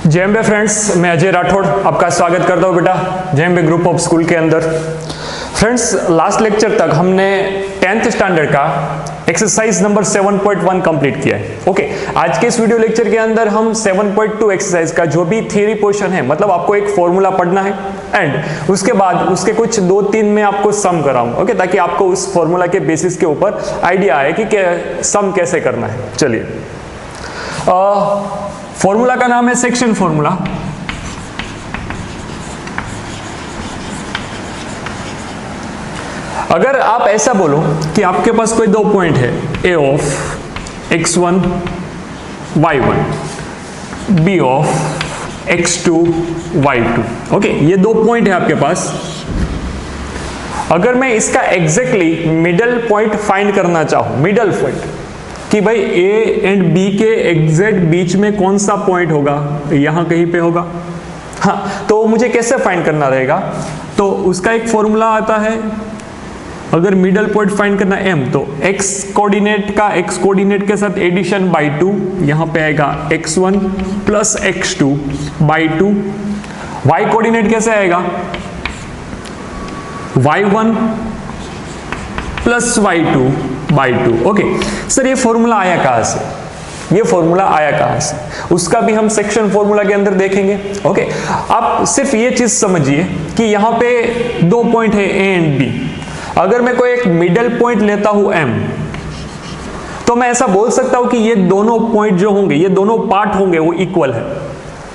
JMB friends, मैं अजय राठौड़ आपका स्वागत करता हूँ बेटा जेएमबी ग्रुप ऑफ स्कूल के अंदर। फ्रेंड्स, लास्ट लेक्चर तक हमने 10th स्टैंडर्ड का एक्सरसाइज नंबर 7.1 कंप्लीट किया है। ओके, आज के इस वीडियो लेक्चर के अंदर हम 7.2 एक्सरसाइज का जो भी थियरी पोर्शन है, मतलब आपको एक फॉर्मूला पढ़ना है एंड उसके बाद उसके कुछ 2-3 में आपको सम कराऊंगा। ओके, ताकि आपको उस फॉर्मूला के बेसिस के ऊपर आइडिया आए कि सम कैसे करना है। चलिए, फॉर्मूला का नाम है सेक्शन फॉर्मूला। अगर आप ऐसा बोलो कि आपके पास कोई दो पॉइंट है, A of x1 y1 B of x2 y2। Okay, ये दो पॉइंट है आपके पास। अगर मैं इसका एग्जैक्टली मिडल पॉइंट फाइंड करना चाहूं, मिडल पॉइंट कि भाई ए एंड बी के एग्जैक्ट बीच में कौन सा पॉइंट होगा, यहां कहीं पे होगा, हाँ, तो मुझे कैसे फाइंड करना रहेगा? तो उसका एक फॉर्मूला आता है। अगर मिडल पॉइंट फाइंड करना m, तो x कोऑर्डिनेट का x कोऑर्डिनेट के साथ एडिशन बाई 2, यहां पे आएगा x1 plus x2 by 2। y coordinate कैसे आएगा? y1 plus y2 by 2। Okay sir, ये फॉर्मूला आया कहां से? ये फॉर्मूला आया कहां से, उसका भी हम सेक्शन फॉर्मूला के अंदर देखेंगे। ओके, आप सिर्फ ये चीज समझिए कि यहां पे दो पॉइंट है ए एंड बी। अगर मैं कोई एक मिडल पॉइंट लेता हूं m, तो मैं ऐसा बोल सकता हूं कि ये दोनों पॉइंट जो होंगे, ये दोनों पार्ट होंगे, वो इक्वल है,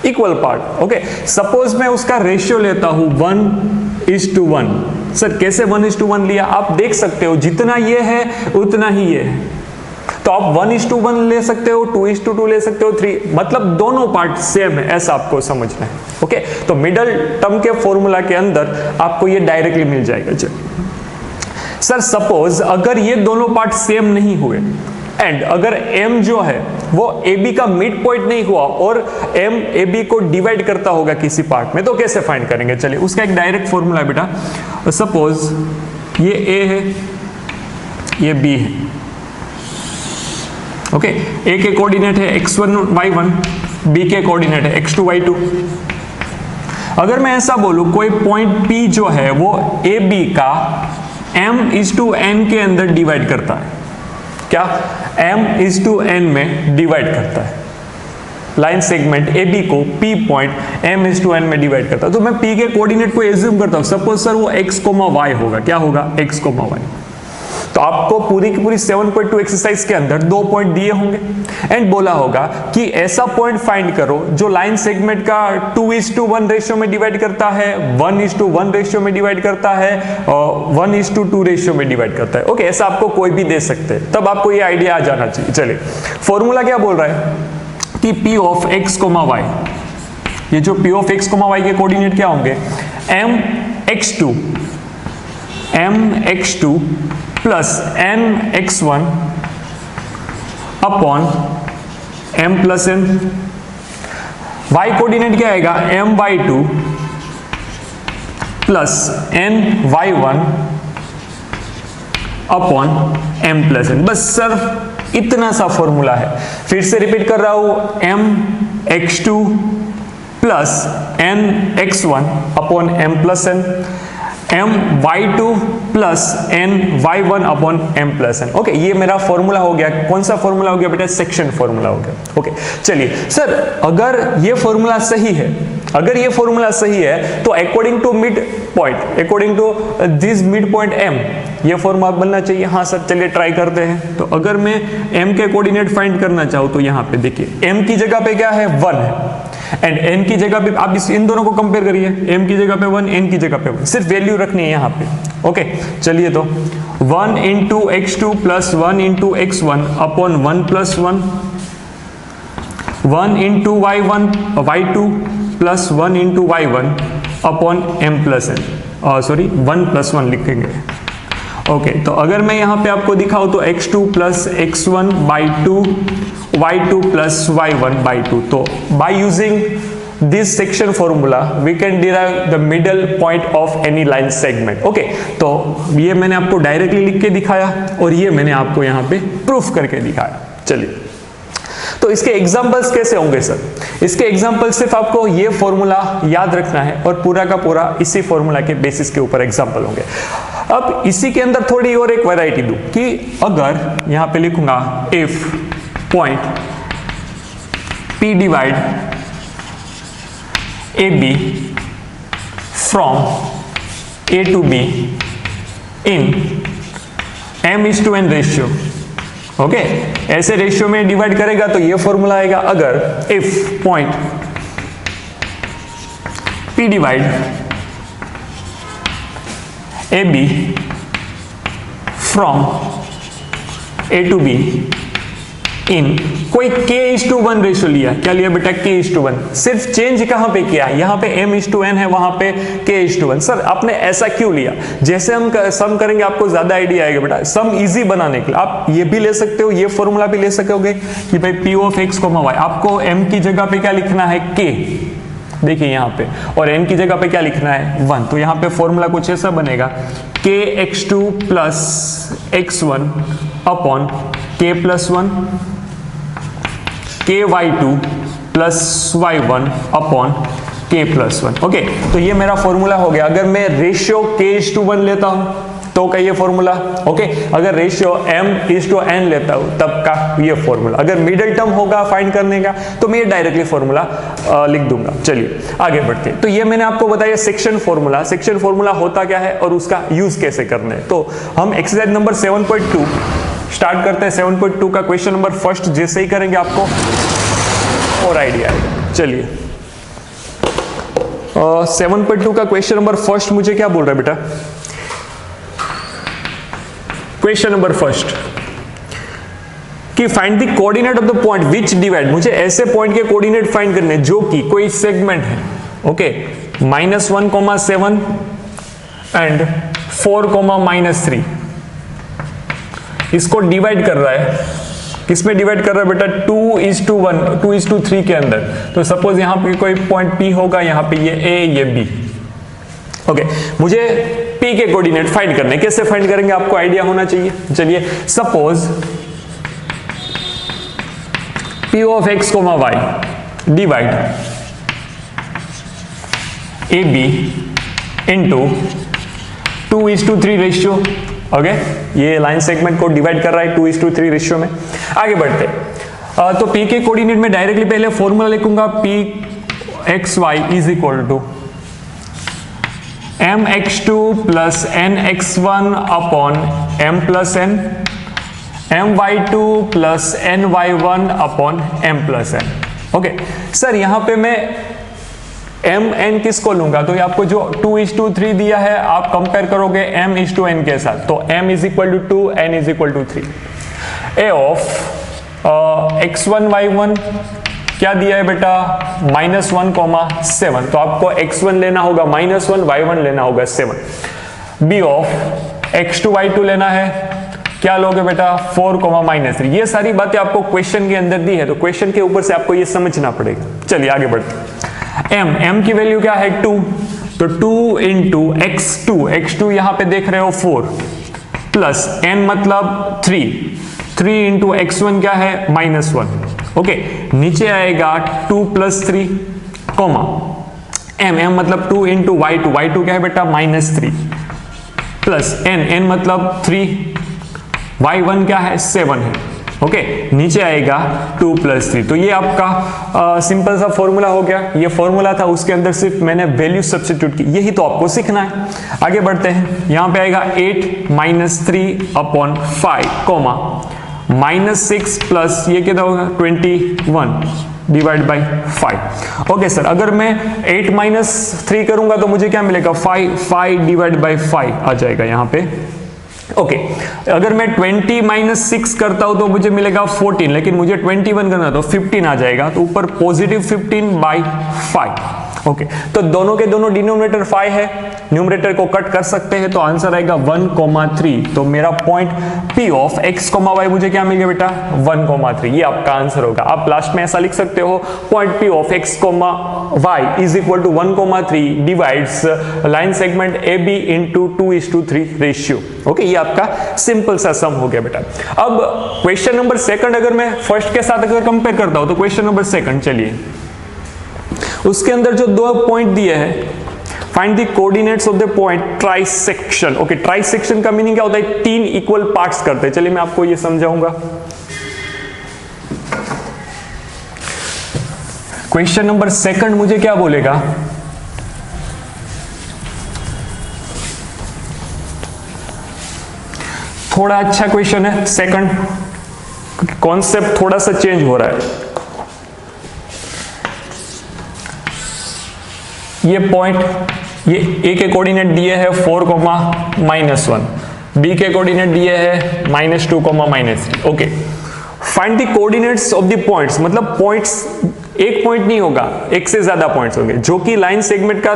इक्वल पार्ट। ओके, सपोज मैं उसका रेशियो लेता हूं 1:1। सर कैसे 1:1 लिया? आप देख सकते हो, जितना ये है उतना ही ये है, तो आप 1:1 ले सकते हो, 2:2 ले सकते हो, 3, मतलब दोनों पार्ट सेम है, ऐसा आपको समझना है। ओके, तो मिडल टर्म के फॉर्मूला के अंदर आपको ये डायरेक्टली मिल जाएगा। चलिए सर, सपोज अगर ये दोनों पार्ट सेम नहीं हुए एंड अगर m जो है वो AB का मिड पॉइंट नहीं हुआ और m AB को डिवाइड करता होगा किसी पार्ट में, तो कैसे फाइंड करेंगे? चलिए, उसका एक डायरेक्ट फॉर्मूला है बेटा। सपोज ये A है, ये B है। ओके, A के कोऑर्डिनेट है x1 y1, B के कोऑर्डिनेट है x2 y2। अगर मैं ऐसा बोलूं, कोई पॉइंट P जो है वो AB का m:n के अंदर डिवाइड करता है, क्या m:n में डिवाइड करता है, लाइन सेगमेंट AB को P पॉइंट m:n में डिवाइड करता है, तो मैं P के कोऑर्डिनेट को एज्यूम करता हूं। सपोज सर वो x, y होगा, क्या होगा? x, y। तो आपको पूरी की पूरी 7.2 एक्सरसाइज के अंदर दो पॉइंट दिए होंगे एंड बोला होगा कि ऐसा पॉइंट फाइंड करो जो लाइन सेगमेंट का 2:1 रेशियो में डिवाइड करता है, 1:1 रेशियो में डिवाइड करता है और 1:2 रेशियो में डिवाइड करता है। ओके, ऐसा आपको कोई भी दे सकते हैं, तब आपको ये आइडिया आ जाना चाहिए। चलिए, फॉर्मूला क्या बोल रहा है कि P ऑफ x, y, ये जो P ऑफ x, y के कोऑर्डिनेट क्या होंगे? mx2 plus nx1 upon m plus n। y coordinate क्या आएगा? my2 plus ny1 upon m plus n। बस सर इतना सा फॉर्मूला है। फिर से रिपीट कर रहा हूं, mx2 plus nx1 upon m plus n, my2 plus ny1 upon m plus n। Okay, ये मेरा फॉर्मूला हो गया। कौन सा फॉर्मूला हो गया बेटा? सेक्शन फॉर्मूला हो गया। ओके, चलिए सर, अगर ये फॉर्मूला सही है, अगर ये फॉर्मूला सही है, तो according to mid point, according to this mid point m, ये फॉर्मूला बनना चाहिए। हाँ सर, चलिए ट्राई करते हैं। तो अगर मैं m के कोऑर्डिनेट फाइंड करना चाहूँ, तो यहाँ पे देखिए m की जगह पे क्या है? 1 है एंड n की जगह पे आप इन दोनों को कंपेयर करिए, m की जगह पे 1, n की जगह पे 1, सिर्फ वैल्यू रखनी है यहाँ पे। ओके, चलिए, तो 1 into x2 plus 1 into x1 upon 1 plus 1, 1 into y2 plus 1 into y1 upon m plus n, sorry 1 plus 1 लिखेंगे। ओके, तो अगर मैं यहाँ पे आपको दिखाऊं, तो x2 plus x1 by 2, y2 plus y1 by 2। तो by using this section formula we can derive the middle point of any line segment। Okay, तो ये मैंने आपको डायरेक्टली लिख के दिखाया और ये मैंने आपको यहाँ पे प्रूफ करके दिखाया। चलिए, तो इसके एग्जांपल्स कैसे होंगे सर? इसके एग्जांपल सिर्फ आपको ये फॉर्मूला याद रखना है और पूरा का पूरा इसी फॉर्मूला के बेसिस के ऊपर एग्जांपल होंगे। अब इसी के अंदर थोड़ी और एक वैरायटी दूं कि अगर यहां पे लिखूंगा if point P divide AB from A to B in m:n ratio, okay, ऐसे रेशियो में डिवाइड करेगा तो ये फॉर्मूला आएगा। अगर if point P divide AB from A to B इन कोई k:1 रेशियो लिया, क्या लिया बेटा? k:1। सिर्फ चेंज कहां पे किया? यहां पे m:n है, वहां पे k:1। सर आपने ऐसा क्यों लिया? जैसे हम सम करेंगे आपको ज्यादा आइडिया आएगा बेटा। सम इजी बनाने के लिए आप ये भी ले सकते हो, ये फॉर्मूला भी ले सकोगे कि भाई p ऑफ x, y, आपको m की जगह पे क्या लिखना है? k, देखिए यहां पे, और n की जगह पे क्या लिखना है? 1। तो यहां पे फॉर्मूला कुछ ऐसा बनेगा kx2 plus x1 upon k plus 1 ky2 plus y1 upon k plus 1। Okay, तो ये मेरा फॉर्मूला हो गया। अगर मैं रेशियो k:1 लेता हूं तो का ये फॉर्मूला, ओके। अगर रेशियो m:n लेता हूं तब का ये फॉर्मूला। अगर मिडिल टर्म होगा फाइंड करने का तो मैं ये डायरेक्टली फॉर्मूला लिख दूंगा। चलिए आगे बढ़ते हैं। तो ये मैंने आपको बताया सेक्शन फॉर्मूला। सेक्शन फॉर्मूला होता क्या है और उसका यूज कैसे करना है। तो हम एक्सरसाइज नंबर 7.2 स्टार्ट करते हैं। 7.2 का क्वेश्चन नंबर फर्स्ट जैसे ही करेंगे आपको और आइडिया आएगा। चलिए 7.2 का क्वेश्चन नंबर फर्स्ट मुझे क्या बोल रहा है बेटा? क्वेश्चन नंबर फर्स्ट कि find the coordinate of the point which divide, मुझे ऐसे पॉइंट के कोऑर्डिनेट फाइंड करने जो कि कोई सेगमेंट है, ओके, -1,7 एंड 4,-3 इसको डिवाइड कर रहा है। किसमें डिवाइड कर रहा है बेटा? 2:1, 2:3 के अंदर। तो सपोज यहां पे कोई पॉइंट P होगा, यहां पे ये A, ये B, ओके। मुझे P के कोऑर्डिनेट फाइंड करने, कैसे फाइंड करेंगे आपको आइडिया होना चाहिए। चलिए suppose P of x, y divide AB into 2:3 ratio, okay. ये लाइन सेगमेंट को डिवाइड कर रहा है 2:3 रेशियो में। आगे बढ़ते तो P के कोऑर्डिनेट में डायरेक्टली पहले फॉर्मूला लिखूंगा Pxy is equal to mx2 plus nx1 upon m plus n, my2 plus ny1 upon m plus n, okay. Sir यहां पे मैं mn किसको लूंगा? तो ये आपको जो 2:3 दिया है आप कंपेयर करोगे m:n के साथ, तो m is equal to 2, n is equal to 3। a of x1 y1 क्या दिया है बेटा? -1,7, तो आपको x1 लेना होगा -1, y1 लेना होगा 7। b ऑफ x2 y2 लेना है, क्या लोगे बेटा? 4,-3। ये सारी बातें आपको क्वेश्चन के अंदर दी है, तो क्वेश्चन के ऊपर से आपको ये समझना पड़ेगा। चलिए आगे बढ़ते हैं। m की वैल्यू क्या है? 2, तो 2 इंटू x2 यहां पे देख रहे हो 4 प्लस n मतलब 3 इंटू x1 क्या है? -1, ओके। नीचे आएगा 2 प्लस 3 कॉमा m मतलब 2 इंटू y2 क्या है बेटा? -3 प्लस n मतलब 3, y1 क्या है? 7 है, ओके। नीचे आएगा 2 प्लस 3। तो ये आपका सिंपल सा फॉर्मूला हो गया। ये फॉर्मूला था, उसके अंदर सिर्फ मैंने वैल्यू सब्स्टिट्यूट की। यही तो आपको सीखना है। आगे बढ़ते हैं। यहां पे आएगा 8 - 3 अपॉन 5 कॉमा -6 प्लस ये कितना होगा? 21 डिवाइड बाई 5, ओके सर। अगर मैं 8 - 3 करूंगा तो मुझे क्या मिलेगा? 5 डिवाइड बाई 5 आ जाएगा यहां पे, ओके। अगर मैं 20 - 6 करता हूं तो मुझे मिलेगा 14, लेकिन मुझे 21 करना तो 15 आ जाएगा, तो ऊपर पॉजिटिव 15 बाई 5, ओके। तो दोनों के दोनों डिनोमिनेटर 5 है, न्यूमरेटर को कट कर सकते हैं, तो आंसर आएगा 1,3। तो मेरा point P of x, y मुझे क्या मिल गया बेटा? 1,3। ये आपका आंसर होगा। आप लास्ट में ऐसा लिख सकते हो, point P of x, y is equal to 1,3 divides line segment AB into 2:3 ratio, okay. ये आपका सिंपल सा सम हो गया बेटा। अब क्वेश्चन नंबर सेकंड अगर मैं फर्स्ट के साथ अगर कंपेयर करता हूं तो क्वेश्चन नंबर सेकंड, चलिए उसके अंदर जो दो पॉइंट दिए हैं, find the coordinates of the point trisection. Okay, trisection का मीनिंग क्या होता है? तीन इक्वल पार्ट्स करते हैं। चलिए मैं आपको ये समझाऊंगा। क्वेश्चन नंबर सेकंड मुझे क्या बोलेगा, थोड़ा अच्छा क्वेश्चन है सेकंड, कॉन्सेप्ट थोड़ा सा चेंज हो रहा है। ये पॉइंट, ये ए के कोऑर्डिनेट दिए हैं 4,-1, बी के कोऑर्डिनेट दिए हैं -2,-3। Okay, find the coordinates of the points, मतलब पॉइंट्स एक पॉइंट नहीं होगा, एक से ज्यादा पॉइंट्स होंगे जो कि लाइन सेगमेंट का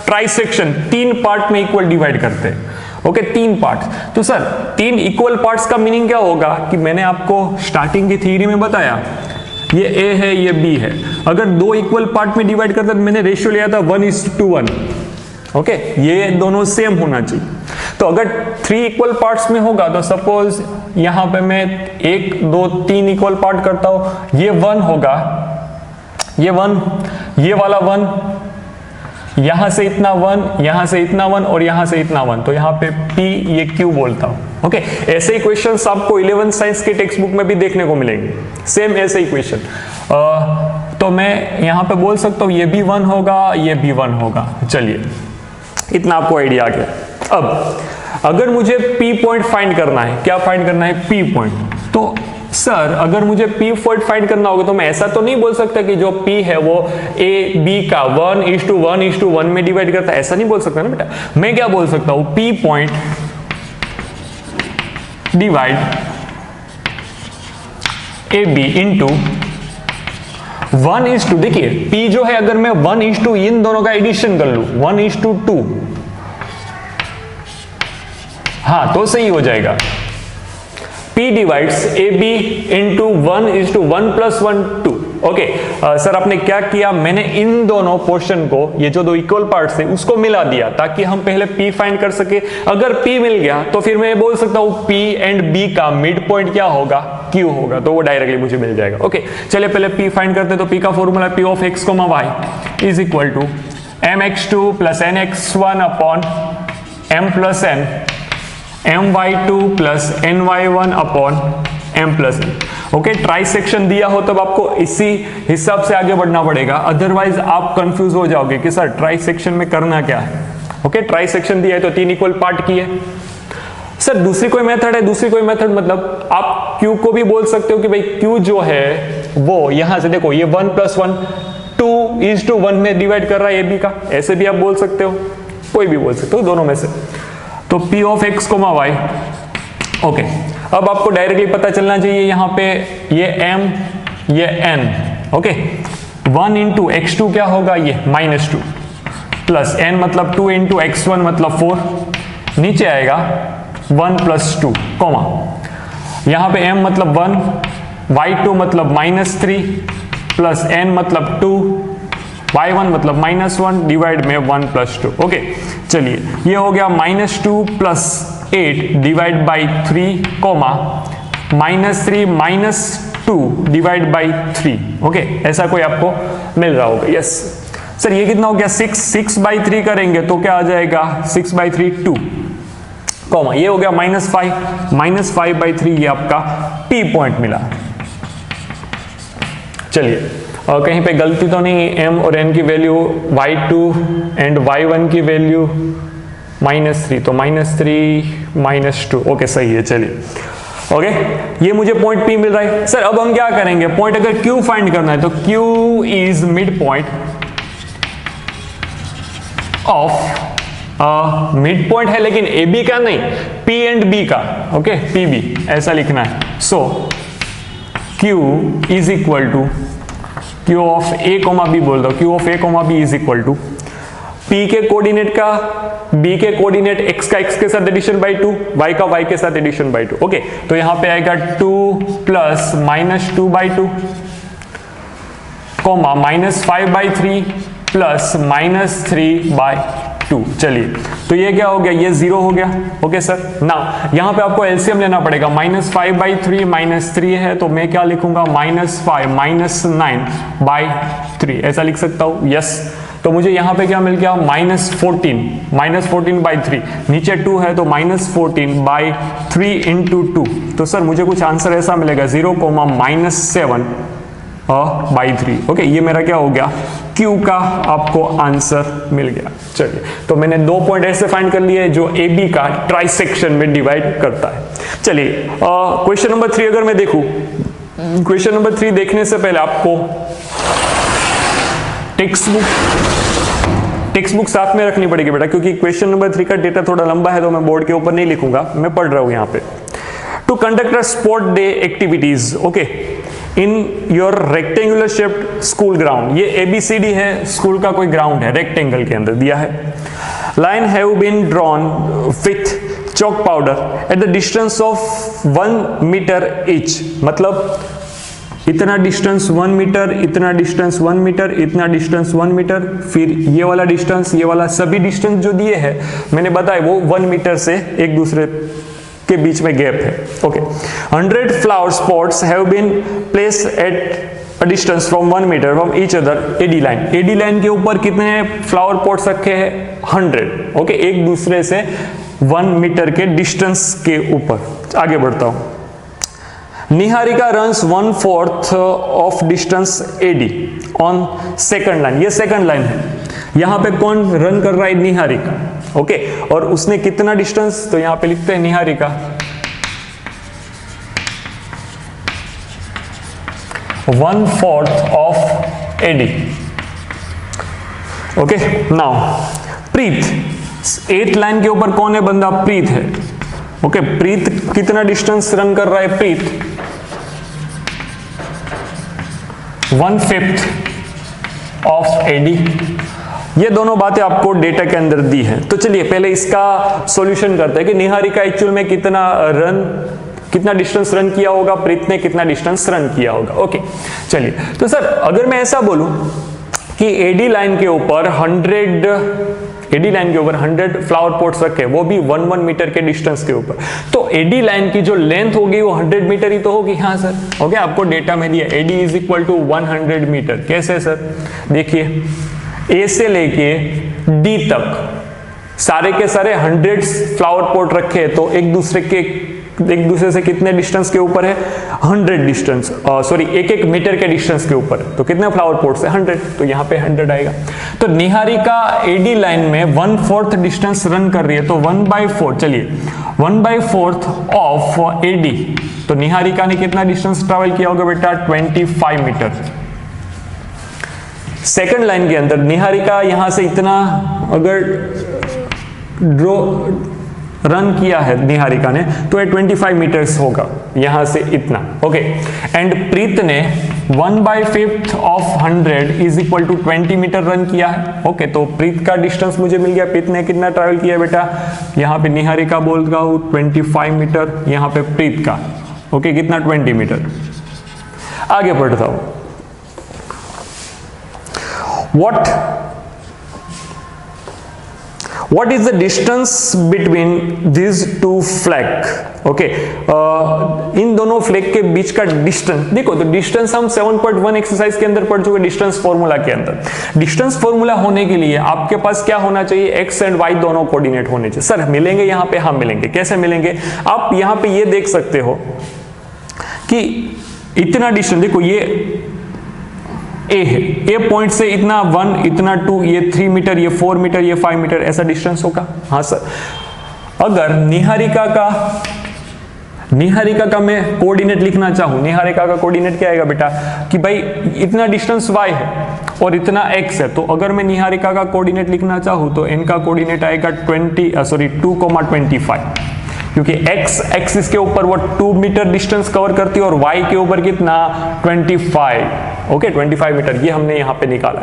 ट्राइसेक्शन तीन पार्ट में इक्वल डिवाइड करते हैं। ओके, तीन पार्ट। तो सर तीन इक्वल पार्ट्स का मीनिंग क्या होगा कि मैंने आपको स्टार्टिंग की थ्योरी में बताया, ये ए है ये बी है, अगर दो इक्वल पार्ट में डिवाइड करता तो मैंने रेशियो लिया था 1:1। ओके, ये दोनों सेम होना चाहिए। तो अगर 3 इक्वल पार्ट्स में होगा तो सपोज यहां पे मैं 1 2 3 इक्वल पार्ट करता हूं, ये 1 होगा, ये 1, ये वाला 1, यहां से इतना 1, यहां से इतना 1 और यहां से इतना 1, तो यहां पे P ये Q बोलता हूं। ओके, ऐसे ही क्वेश्चंस आपको 11th साइंस के टेक्स्ट बुक में भी देखने को मिलेंगे, सेम ऐसे ही क्वेश्चन। तो मैं यहां पे बोल सकता हूं ये भी 1 होगा, ये भी 1 होगा। चलिए इतना आपको आइडिया आ गया। अब अगर मुझे P पॉइंट फाइंड करना है, क्या फाइंड करना है? P point. तो सर अगर मुझे P पॉइंट फाइंड करना होगा तो मैं ऐसा तो नहीं बोल सकता कि जो P है वो A B का 1:1:1 में डिवाइड करता है, ऐसा नहीं बोल सकता ना बेटा। मैं क्या बोल सकता हूं? P point divide AB into 1:2। देखिए P जो है अगर मैं 1:2 इन दोनों का एडिशन कर लूं 1:2, हाँ तो सही हो जाएगा। P divides AB into 1:1 + 1 2। Okay sir आपने क्या किया, मैंने इन दोनों पोर्शन को, ये जो दो इक्वल पार्ट्स थे उसको मिला दिया ताकि हम पहले P फाइंड कर सके। अगर P मिल गया तो फिर मैं बोल सकता हूं P एंड B का मिड पॉइंट क्या होगा? Q होगा, तो वो डायरेक्टली मुझे मिल जाएगा। ओके चलिए पहले P फाइंड करते हैं। तो P का formula P of x, y is equal to mx2 + nx1 upon m + n, my2 + ny1 upon m + n। Okay, trisection दिया हो तब आपको इसी हिसाब से आगे बढ़ना पड़ेगा, अदरवाइज आप कंफ्यूज हो जाओगे कि सर ट्राइसेक्शन में करना क्या है। ओके, ट्राइसेक्शन दिया है तो 3 इक्वल पार्ट किए। सर दूसरी कोई मेथड है? दूसरी कोई मेथड मतलब आप Q को भी बोल सकते हो कि भाई Q जो है वो यहां से देखो ये 1 + 1 2:1 में डिवाइड कर रहा है AB का, ऐसे भी आप बोल सकते हो, कोई भी बोल सकते हो दोनों में से। तो P of x, y। Okay, अब आपको डायरेक्टली पता चलना चाहिए यहाँ पे ये m ये n। ओके, 1 × x2 क्या होगा? ये -2 प्लस n मतलब 2 × x1 मतलब 4, नीचे आएगा 1 + 2 कॉमा, यहाँ पे m मतलब 1, y2 मतलब -3 प्लस n मतलब 2, y1 मतलब -1 डिवाइड में 1 + 2। ओके चलिए ये हो गया -2 + 8 divide by 3 comma -3 - 2 divide by 3। Okay ऐसा कोई आपको मिल रहा होगा। यस सर ये कितना हो गया? 6/3 करेंगे तो क्या आ जाएगा? 6/3 2 कॉमा ये हो गया -5/3। ये आपका P पॉइंट मिला। चलिए और कहीं पे गलती तो नहीं, m और n की वैल्यू y2 एंड y1 की वैल्यू -3, तो -3 - 2। ओके सही है। चलिए ओके ये मुझे पॉइंट P मिल रहा है। सर अब हम क्या करेंगे? पॉइंट अगर Q फाइंड करना है तो Q इज mid point of, mid point है लेकिन AB का नहीं, P एंड B का। ओके PB ऐसा लिखना है। So Q is equal to Q of A, B बोल दो, Q of A, B is equal to P के कोऑर्डिनेट का B के कोऑर्डिनेट x का x के साथ एडिशन बाई 2, y का y के साथ एडिशन बाई 2। ओके तो यहां पे आएगा 2 प्लस -2/2 कॉमा -5/3 प्लस -3/2। 2। चलिए, तो ये क्या हो गया, ये 0 हो गया। ओके सर, नाउ यहाँ पे आपको एलसीएम लेना पड़ेगा। -5/3 -3 है, तो मैं क्या लिखूंगा, -5 -9/3 ऐसा लिख सकता हूँ। यस, तो मुझे यहाँ पे क्या मिल गया, -14/3। नीचे 2 है तो -14/3 × 2। तो सर मुझे कुछ आंसर ऐसा मिलेगा 0,-7/3। ओके, ये मेरा क्या हो गया, Q का आपको आंसर मिल गया। चलिए, तो मैंने 2 पॉइंट ऐसे फाइंड कर लिए जो AB का ट्राइसेक्शन में डिवाइड करता है। चलिए, क्वेश्चन नंबर 3 अगर मैं देखूं, क्वेश्चन नंबर 3 देखने से पहले आपको टेक्स्ट बुक साथ में रखनी पड़ेगी बेटा, क्योंकि क्वेश्चन नंबर 3 का डेटा थोड़ा लंबा है तो मैं बोर्ड के ऊपर नहीं लिखूंगा, मैं पढ़ रहा हूं यहाँ पे। To conduct a sport day activities, okay, in your rectangular shaped school ground. ये ABCD है, स्कूल का कोई ग्राउंड है, रेक्टेंगल के अंदर दिया है। Line have been drawn with chalk powder at the distance of 1 metre each. मतलब इतना डिस्टेंस 1 मीटर, इतना डिस्टेंस 1 मीटर, इतना डिस्टेंस 1 मीटर, फिर ये वाला डिस्टेंस, ये वाला सभी डिस्टेंस जो दिए हैं मैंने बताया वो 1 मीटर से एक दूसरे के बीच में गैप है। Okay, 100 flower spots have been placed at a distance from 1 metre from each other AD line. AD line के ऊपर कितने फ्लावर पॉट्स रखे हैं, 100। ओके, एक दूसरे से 1 मीटर के डिस्टेंस के ऊपर। आगे बढ़ता हूं। Niharika runs 1/4 of distance AD on second line. ये सेकंड लाइन है, यहां पे कौन रन कर रहा है, निहारिका। ओके, और उसने कितना डिस्टेंस, तो यहां पे लिखते हैं Niharika 1/4 of AD। Okay, now Preet, 8 line के ऊपर कौन है बंदा, प्रीत है। ओके, प्रीत कितना डिस्टेंस रन कर रहा है, प्रीत 1/5 ऑफ AD। ये दोनों बातें आपको डेटा के अंदर दी हैं। तो चलिए पहले इसका सॉल्यूशन करते हैं कि निहारिका एक्चुअल में कितना डिस्टेंस रन किया होगा, प्रीत ने कितना डिस्टेंस रन किया होगा। ओके, चलिए, तो सर अगर मैं ऐसा बोलूं कि AD लाइन के ऊपर 100 फ्लावर पॉट्स रखे, वो भी 1 मीटर के डिस्टेंस के ऊपर, तो AD लाइन की जो लेंथ होगी वो 100 मीटर ही तो होगी। हाँ सर, ओके, आपको डेटा में दिया AD is equal to 100 metre. कैसे सर, देखिए A से लेके D तक सारे के सारे 100 फ्लावर पॉट रखे, तो एक दूसरे से कितने डिस्टेंस के ऊपर है, 100 डिस्टेंस, सॉरी 1 मीटर के डिस्टेंस के ऊपर, तो कितने फ्लावर पॉट्स है, 100, तो यहाँ पे 100 आएगा। तो निहारिका AD लाइन में 1/4 डिस्टेंस रन कर रही है, तो 1/4, चलिए 1/4 ऑफ AD, तो निहारिका ने कितना डिस्टेंस ट्रेवल किया होगा बेटा, 25 मीटर। सेकंड लाइन के अंदर निहारिका यहां से इतना अगर रन किया है निहारिका ने, तो ये 25 मीटर्स होगा यहां से इतना। ओके, एंड प्रीत ने 1/5 of 100 is equal to 20 metre run किया है। ओके, तो प्रीत का डिस्टेंस मुझे मिल गया, प्रीत ने कितना ट्रैवल किया बेटा, यहां पे निहारिका बोल रहा हूं 25 मीटर, यहां पे प्रीत का ओके कितना 20 मीटर। आगे बढ़ता हूं, what is the distance between these two flag? Okay, इन दोनों फ्लैग के बीच का डिस्टेंस देखो, तो डिस्टेंस हम 7.1 एक्सरसाइज के अंदर पढ़ चुके, डिस्टेंस फॉर्मूला के अंदर। डिस्टेंस फॉर्मूला होने के लिए आपके पास क्या होना चाहिए, एक्स एंड वाई दोनों कोऑर्डिनेट होने चाहिए। सर मिलेंगे यहाँ पे, हाँ मिलेंगे। कैसे मिलेंगे, आप यहाँ पे ये देख सकते हो कि इतना डिस्टेंस देखो, ये ए है, ए पॉइंट से इतना 1, इतना 2, ये 3 मीटर, ये 4 मीटर, ये 5 मीटर, ऐसा डिस्टेंस होगा। हाँ सर, अगर निहारिका का मैं कोऑर्डिनेट लिखना चाहूं, निहारिका का कोऑर्डिनेट क्या आएगा बेटा, कि भाई इतना डिस्टेंस y है और इतना x है, तो अगर मैं निहारिका का कोऑर्डिनेट लिखना चाहूं तो इनका कोऑर्डिनेट आएगा 2,25, क्योंकि x एक्सिस के ऊपर वो 2 मीटर डिस्टेंस कवर करती है और y के ऊपर कितना 25, ओके 25 मीटर, ये हमने यहाँ पे निकाला।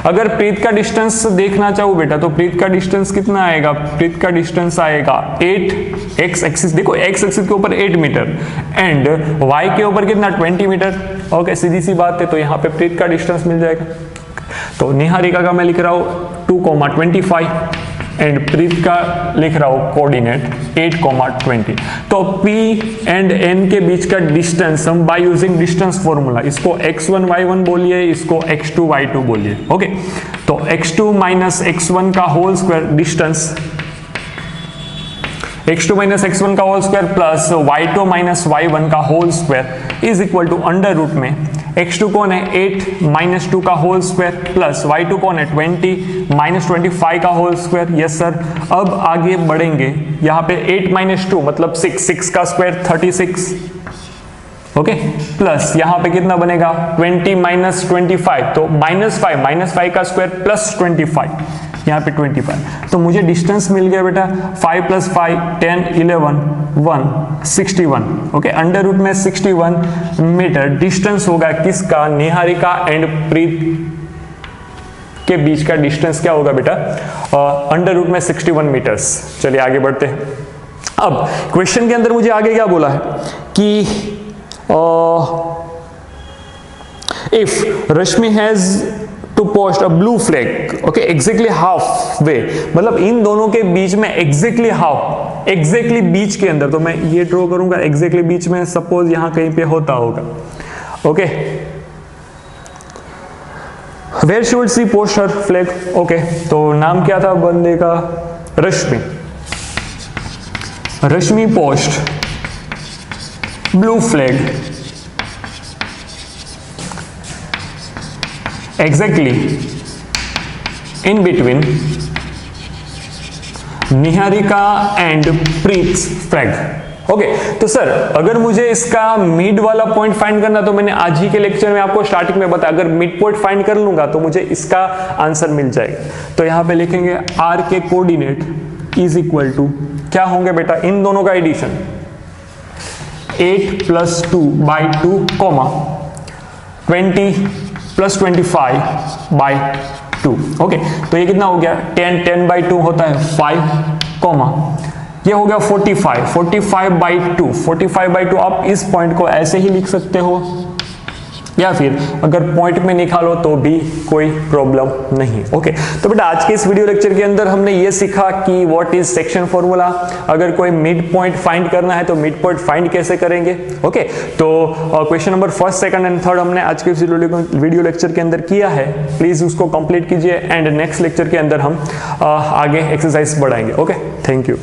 अगर प्रीत का डिस्टेंस देखना चाहूँ बेटा, तो प्रीत का डिस्टेंस कितना आएगा, प्रीत का डिस्टेंस आएगा 8, x एक्सिस देखो, x एक्सिस के ऊपर 8 मीटर एंड y के ऊपर कितना 20 मीटर, ओके सीधी सी बात है, तो यहाँ पे प्रीत का डिस्टेंस मिल जाएगा। तो निहारिका का मैं लिख रहा हूँ 2,25, एंड प्रीत का लिख रहा हूं कोऑर्डिनेट 8,20। तो P एंड N के बीच का डिस्टेंस हम बाय यूजिंग डिस्टेंस फॉर्मूला, इसको x1 y1 बोलिए, इसको x2 y2 बोलिए। ओके, तो x2 माइनस x1 का whole square distance, x2 minus x1 का whole square plus y2 minus y1 का whole square is equal to under root में x2 कौन है 8 माइनस 2 का होल स्क्वायर प्लस y2 कौन है 20 माइनस 25 का होल स्क्वायर। यस सर, अब आगे बढ़ेंगे, यहाँ पे 8 माइनस 2 मतलब 6 का स्क्वायर 36, ओके, प्लस यहाँ पे कितना बनेगा 20 माइनस 25 तो -5 का स्क्वायर प्लस 25, यहाँ पे 25। तो मुझे डिस्टेंस मिल गया बेटा 5 प्लस 5 10 11 1 61। ओके, अंडर रूट में 61 मीटर डिस्टेंस होगा किसका, निहारिका एंड प्रीत के बीच का डिस्टेंस क्या होगा बेटा, अंडर रूट में 61 मीटर्स। चलिए आगे बढ़ते हैं। अब क्वेश्चन के अंदर मुझे आगे क्या बोला है कि if Rashmi has to post a blue flag, okay, exactly half way, मतलब इन दोनों के बीच में एग्जैक्टली हाफ, एग्जैक्टली बीच के अंदर, तो मैं ये ड्रॉ करूंगा एग्जैक्टली बीच में, सपोज यहां कहीं पे होता होगा। Okay, where should see post her flag. Okay, तो नाम क्या था बंदे का, Rashmi, Rashmi post blue flag exactly in between Niharika and Preet's flag. Okay, तो सर अगर मुझे इसका मिड वाला पॉइंट फाइंड करना, तो मैंने आज ही के लेक्चर में आपको स्टार्टिंग में बताया, अगर मिड पॉइंट फाइंड कर लूंगा तो मुझे इसका आंसर मिल जाएगा। तो यहां पे लिखेंगे आर के कोऑर्डिनेट इज इक्वल टू क्या होंगे बेटा, इन दोनों का addition 8 plus 2 by 2 comma 20 plus 25 by 2। Okay, तो ये कितना हो गया 10 बाई 2 होता है 5 कॉमा, ये हो गया 45 बाई 2, 45 बाई 2। आप इस पॉइंट को ऐसे ही लिख सकते हो, या फिर अगर पॉइंट में निकालो तो भी कोई प्रॉब्लम नहीं। ओके, तो बेटा आज के इस वीडियो लेक्चर के अंदर हमने ये सीखा कि व्हाट इज सेक्शन फॉर्मूला, अगर कोई मिड पॉइंट फाइंड करना है तो मिड पॉइंट फाइंड कैसे करेंगे। ओके, तो क्वेश्चन नंबर 1, 2 एंड 3 हमने आज के इस वीडियो लेक्चर के अंदर किया है, प्लीज उसको कंप्लीट कीजिए एंड नेक्स्ट लेक्चर के अंदर हम आगे एक्सरसाइज बढ़ाएंगे। Okay, thank you.